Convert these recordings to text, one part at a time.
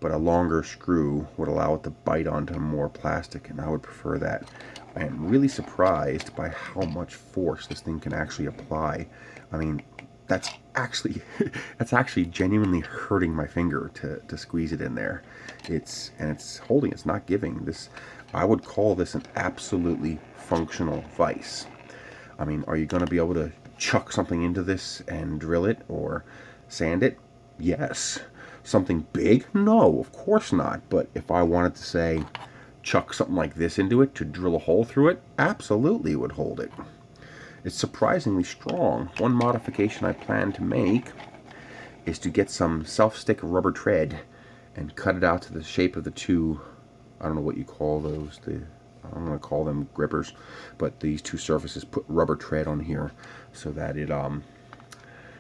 but a longer screw would allow it to bite onto more plastic, and I would prefer that. I am really surprised by how much force this thing can actually apply. I mean, that's actually that's actually genuinely hurting my finger to squeeze it in there. It's holding, it's not giving. This, I would call this an absolutely functional vise. I mean, are you going to be able to chuck something into this and drill it or sand it? Yes. Something big? No, of course not. But if I wanted to say chuck something like this into it to drill a hole through it, absolutely would hold it. It's surprisingly strong. One modification I plan to make is to get some self-stick rubber tread and cut it out to the shape of the two, I don't know what you call those, I'm going to call them grippers, but these two surfaces, put rubber tread on here so that it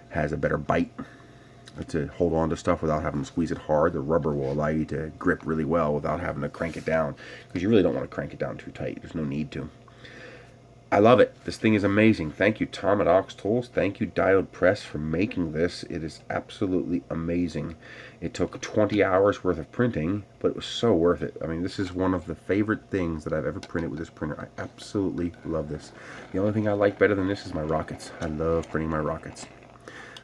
has a better bite to hold on to stuff without having to squeeze it hard. The rubber will allow you to grip really well without having to crank it down, because you really don't want to crank it down too tight. There's no need to. I love it. This thing is amazing. Thank you, Tom at oxtolls. Thank you, diodepress, for making this. It is absolutely amazing. It took 20 hours worth of printing, but it was so worth it. I mean, this is one of the favorite things that I've ever printed with this printer. I absolutely love this. The only thing I like better than this is my rockets. I love printing my rockets.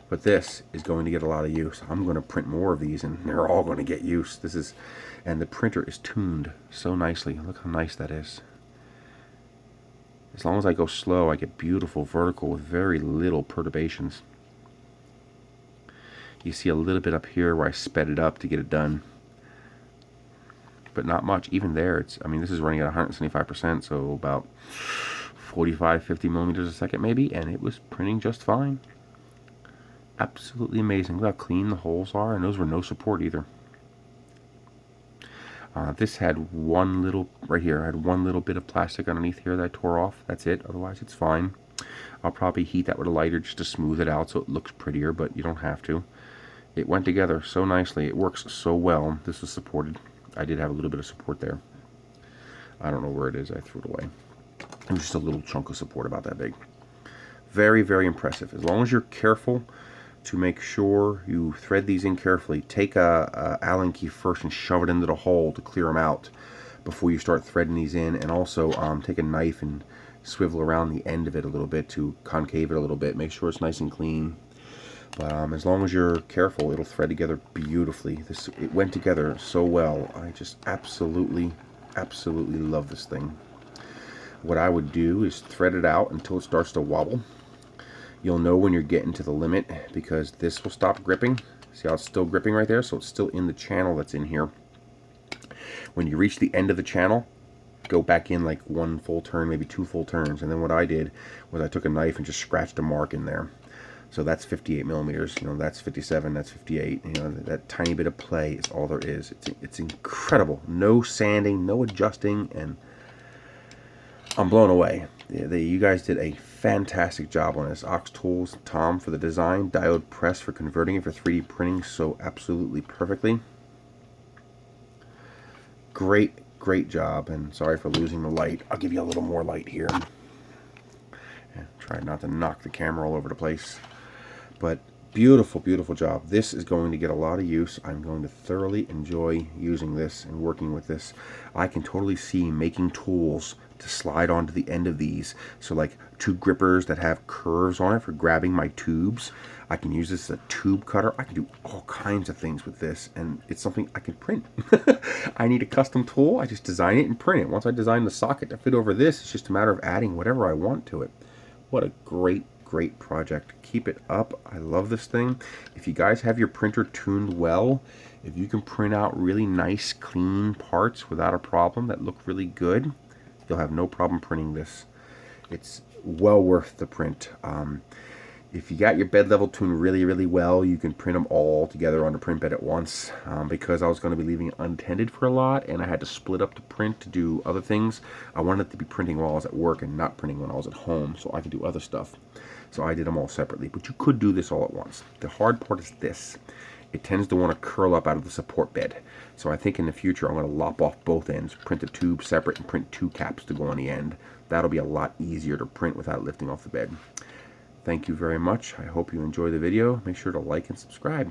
But this is going to get a lot of use. I'm going to print more of these, and they're all going to get use. And the printer is tuned so nicely. Look how nice that is. As long as I go slow, I get beautiful vertical with very little perturbations. You see a little bit up here where I sped it up to get it done, but not much. Even there, I mean, this is running at 175%, so about 45, 50 millimeters a second maybe, and it was printing just fine. Absolutely amazing. Look how clean the holes are, and those were no support either. This had one little, right here, I had one little bit of plastic underneath here that I tore off. That's it, otherwise it's fine. I'll probably heat that with a lighter just to smooth it out so it looks prettier, but you don't have to. It went together so nicely. It works so well. This was supported. I did have a little bit of support there. I don't know where it is. I threw it away. It was just a little chunk of support about that big. Very, very impressive. As long as you're careful to make sure you thread these in carefully. Take a Allen key first and shove it into the hole to clear them out before you start threading these in, and also take a knife and swivel around the end of it a little bit to concave it a little bit. Make sure it's nice and clean. But as long as you're careful, it'll thread together beautifully. It went together so well. I just absolutely love this thing. What I would do is thread it out until it starts to wobble. You'll know when you're getting to the limit because this will stop gripping. See how it's still gripping right there? So it's still in the channel that's in here. When you reach the end of the channel, go back in like one full turn, maybe two full turns. And then what I did was I took a knife and just scratched a mark in there. So that's 58 millimeters. You know, that's 57, that's 58. You know, that tiny bit of play is all there is. It's incredible. No sanding, no adjusting, and I'm blown away. You guys did a fantastic job on this. Oxtolls, Tom for the design, diodepress for converting it for 3D printing so absolutely perfectly. Great job, and sorry for losing the light. I'll give you a little more light here. And try not to knock the camera all over the place. But beautiful job. This is going to get a lot of use. I'm going to thoroughly enjoy using this and working with this. I can totally see making tools to slide onto the end of these. So like two grippers that have curves on it for grabbing my tubes. I can use this as a tube cutter. I can do all kinds of things with this, and it's something I can print. I need a custom tool. I just design it and print it. Once I design the socket to fit over this, it's just a matter of adding whatever I want to it. What a great project. Keep it up. I love this thing. If you guys have your printer tuned well, if you can print out really nice clean parts without a problem that look really good, you'll have no problem printing this. It's well worth the print. If you got your bed level tuned really well, you can print them all together on the print bed at once. Because I was going to be leaving it untended for a lot and I had to split up the print to do other things, I wanted to be printing while I was at work and not printing when I was at home so I could do other stuff. So I did them all separately, but you could do this all at once. The hard part is this. It tends to want to curl up out of the support bed. So I think in the future I'm going to lop off both ends, print the tube separate, and print two caps to go on the end. That'll be a lot easier to print without lifting off the bed. Thank you very much. I hope you enjoy the video. Make sure to like and subscribe.